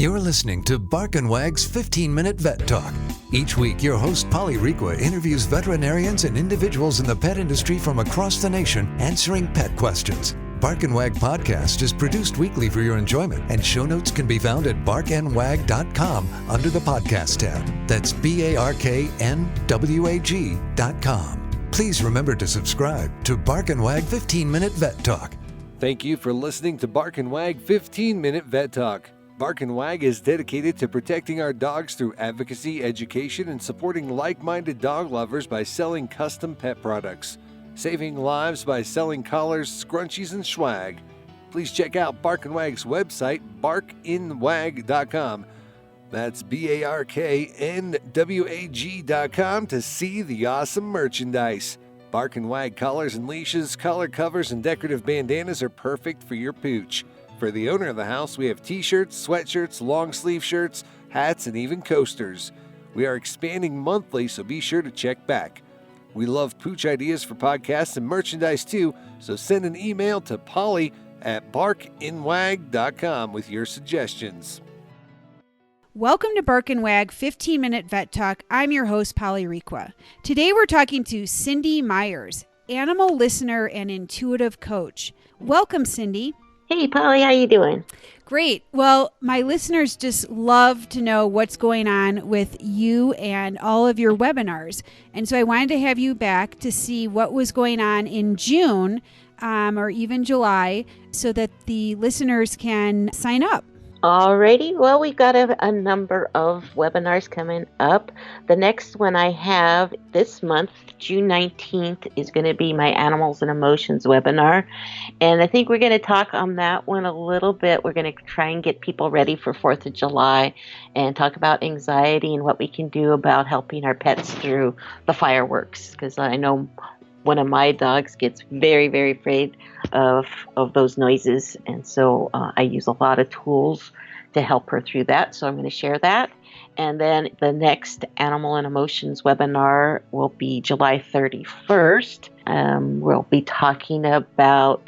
You're listening to Bark and Wag's 15-Minute Vet Talk. Each week, your host, Polly Requa, interviews veterinarians and individuals in the pet industry from across the nation answering pet questions. Bark and Wag podcast is produced weekly for your enjoyment, and show notes can be found at barkandwag.com under the podcast tab. That's BARKNWAG.com. Please remember to subscribe to Bark and Wag 15-Minute Vet Talk. Thank you for listening to Bark and Wag 15-Minute Vet Talk. Bark and Wag is dedicated to protecting our dogs through advocacy, education, and supporting like-minded dog lovers by selling custom pet products. Saving lives by selling collars, scrunchies, and swag. Please check out Bark and Wag's website, barkandwag.com. That's BARKNWAG.com to see the awesome merchandise. Bark and Wag collars and leashes, collar covers, and decorative bandanas are perfect for your pooch. For the owner of the house, we have t-shirts, sweatshirts, long sleeve shirts, hats, and even coasters. We are expanding monthly, so be sure to check back. We love pooch ideas for podcasts and merchandise too, so send an email to polly@barkandwag.com with your suggestions. Welcome to Bark and Wag 15-Minute Vet Talk. I'm your host, Polly Requa. Today we're talking to Cindy Myers, animal listener and intuitive coach. Welcome, Cindy. Hey, Polly, how you doing? Great. Well, my listeners just love to know what's going on with you and all of your webinars. And so I wanted to have you back to see what was going on in June or even July so that the listeners can sign up. Alrighty. Well, we've got a number of webinars coming up. The next one I have this month, June 19th, is going to be my Animals and Emotions webinar. And I think we're going to talk on that one a little bit. We're going to try and get people ready for 4th of July and talk about anxiety and what we can do about helping our pets through the fireworks. Because I know one of my dogs gets very, very afraid of those noises. And so I use a lot of tools to help her through that. So I'm going to share that. And then the next Animal and Emotions webinar will be July 31st. We'll be talking about,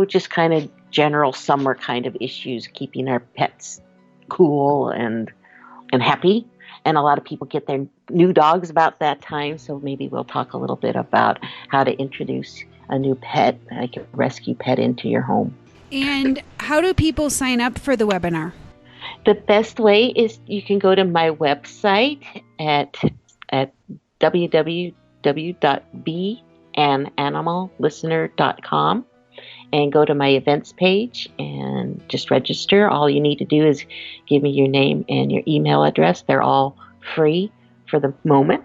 just kind of general summer kind of issues, keeping our pets cool and happy. And a lot of people get their new dogs about that time, so maybe we'll talk a little bit about how to introduce a new pet, like a rescue pet, into your home. And how do people sign up for the webinar? The best way is you can go to my website at www.beananimallistener.com and go to my events page and just register. All you need to do is give me your name and your email address. They're all free for the moment.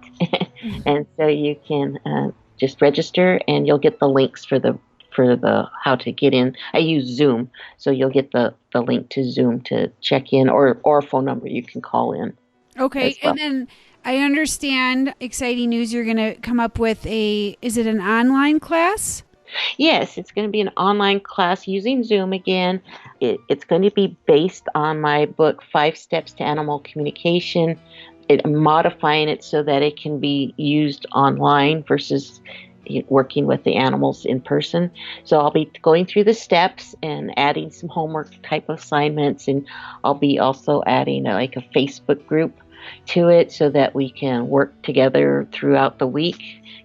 And so you can just register and you'll get the links for the how to get in. I use Zoom, so you'll get the link to Zoom to check in or a phone number you can call in. Okay, well. And then I understand, exciting news, you're going to come up with is it an online class? Yes, it's going to be an online class using Zoom again. It's going to be based on my book, 5 Steps to Animal Communication. I'm modifying it so that it can be used online versus working with the animals in person. So I'll be going through the steps and adding some homework type of assignments, and I'll be also adding a Facebook group to it so that we can work together throughout the week.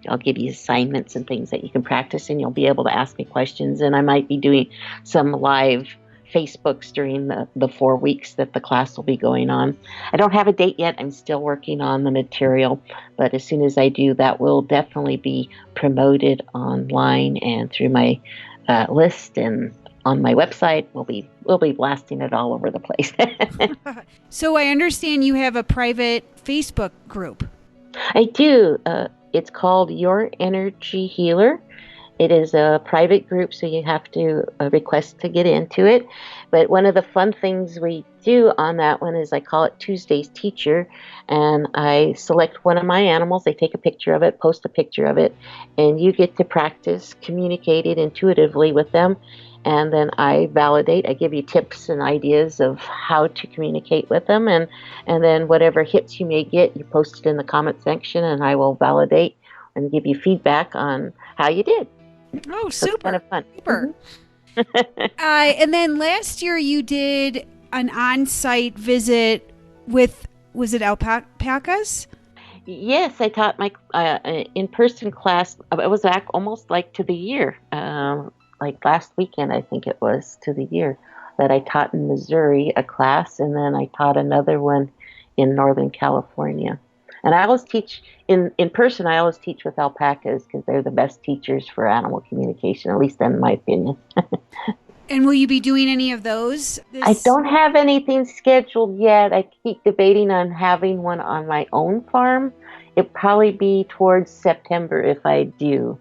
I'll give you assignments and things that you can practice, and you'll be able to ask me questions. And I might be doing some live Facebooks during the 4 weeks that the class will be going on. I don't have a date yet. I'm still working on the material, but as soon as I do, that will definitely be promoted online and through my list and on my website. We'll be blasting it all over the place. So I understand you have a private Facebook group. I do. It's called Your Energy Healer. It is a private group, so you have to request to get into it. But one of the fun things we do on that one is I call it Tuesday's Teacher, and I select one of my animals. They take a picture of it, post a picture of it, and you get to practice communicating intuitively with them. And then I validate. I give you tips and ideas of how to communicate with them. And then whatever hits you may get, you post it in the comment section, and I will validate and give you feedback on how you did. Oh, super. So it's kind of fun. Super. And then last year you did an on-site visit with, was it alpacas? Yes, I taught my in-person class. It was almost like to the year, like last weekend, I think it was to the year that I taught in Missouri a class, and then I taught another one in Northern California. And I always teach in person. I always teach with alpacas because they're the best teachers for animal communication, at least in my opinion. And will you be doing any of those? I don't have anything scheduled yet. I keep debating on having one on my own farm. It'll probably be towards September if I do,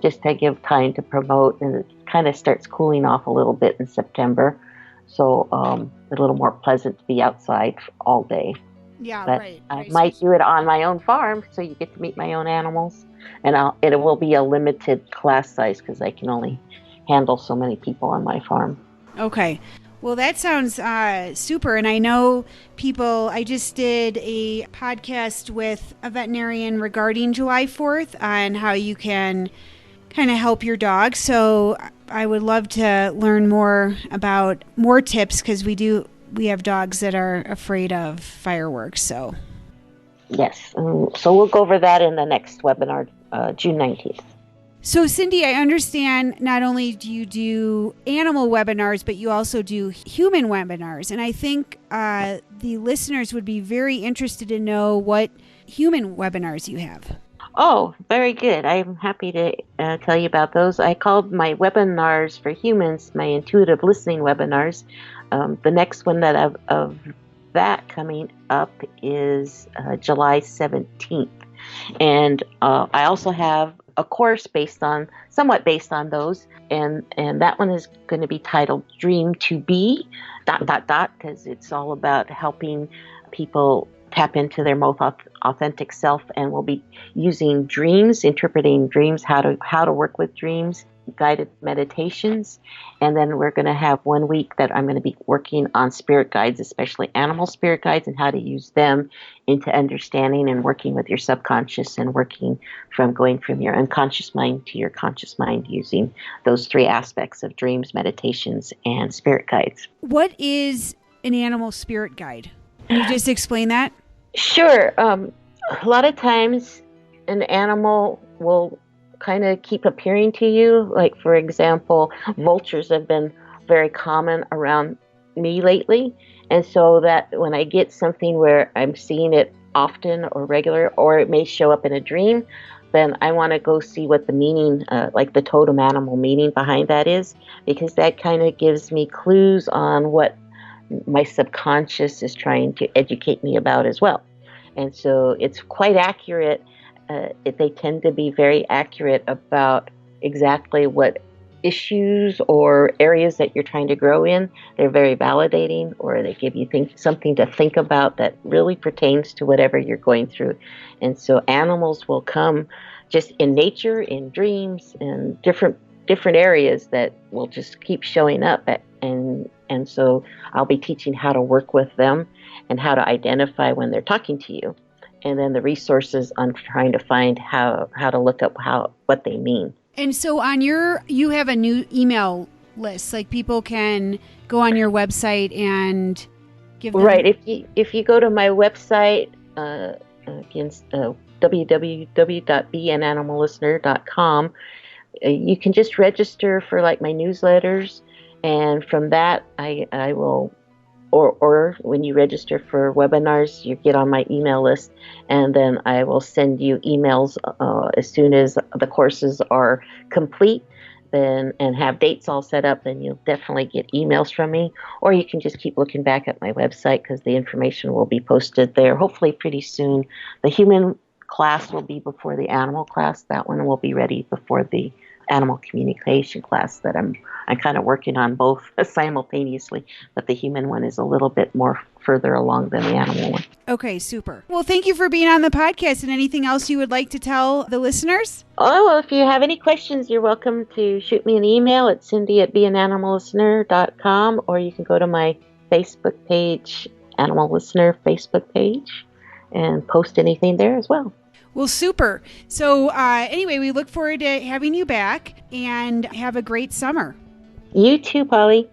just to give time to promote. And it kind of starts cooling off a little bit in September. So a little more pleasant to be outside all day. Yeah, but right. I might do it on my own farm so you get to meet my own animals. And it will be a limited class size because I can only handle so many people on my farm. Okay. Well, that sounds super. And I know I just did a podcast with a veterinarian regarding July 4th on how you can kind of help your dog. So I would love to learn more about more tips because we have dogs that are afraid of fireworks. So yes. So we'll go over that in the next webinar, June 19th. So, Cindy, I understand not only do you do animal webinars, but you also do human webinars. And I think the listeners would be very interested to know what human webinars you have. Oh, very good. I'm happy to tell you about those. I called my webinars for humans my intuitive listening webinars. The next one of that coming up is July 17th. And I also have a course somewhat based on those, and that one is going to be titled Dream to Be ... because it's all about helping people tap into their most authentic self, and we'll be using dreams, interpreting dreams, how to work with dreams, guided meditations, and then we're going to have 1 week that I'm going to be working on spirit guides, especially animal spirit guides, and how to use them into understanding and working with your subconscious and going from your unconscious mind to your conscious mind using those 3 aspects of dreams, meditations, and spirit guides. What is an animal spirit guide? Can you just explain that? Sure. A lot of times an animal will kind of keep appearing to you. Like, for example, vultures have been very common around me lately. And so that when I get something where I'm seeing it often or regular, or it may show up in a dream, then I want to go see what the meaning, like the totem animal meaning behind that is, because that kind of gives me clues on what my subconscious is trying to educate me about as well. And so it's quite accurate. They tend to be very accurate about exactly what issues or areas that you're trying to grow in. They're very validating, or they give you something to think about that really pertains to whatever you're going through. And so animals will come just in nature, in dreams, and different areas that will just keep showing up. And so I'll be teaching how to work with them and how to identify when they're talking to you. And then the resources on trying to find how to look up what they mean. And so you have a new email list, like people can go on your website and give them... Right. If you go to my website, www.beananimallistener.com, you can just register for like my newsletters, and from that I will, or when you register for webinars, you get on my email list, and then I will send you emails as soon as the courses are complete, and have dates all set up. Then you'll definitely get emails from me, or you can just keep looking back at my website because the information will be posted there hopefully pretty soon. The human class will be before the animal class. That one will be ready before the animal communication class that I'm kind of working on both simultaneously, but the human one is a little bit more further along than the animal one. Okay, super. Well, thank you for being on the podcast. And anything else you would like to tell the listeners? Oh, well, if you have any questions, you're welcome to shoot me an email at cindy@beananimallistener.com, or you can go to my Facebook page, Animal Listener Facebook page, and post anything there as well. Well, super. So anyway, we look forward to having you back, and have a great summer. You too, Polly.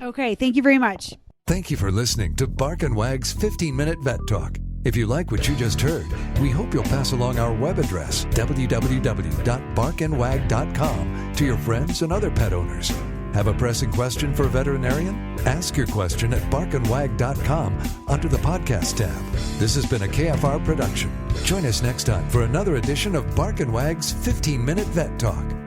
Okay, thank you very much. Thank you for listening to Bark and Wag's 15-Minute Vet Talk. If you like what you just heard, we hope you'll pass along our web address, www.barkandwag.com, to your friends and other pet owners. Have a pressing question for a veterinarian? Ask your question at barkandwag.com under the podcast tab. This has been a KFR production. Join us next time for another edition of Bark and Wag's 15-Minute Vet Talk.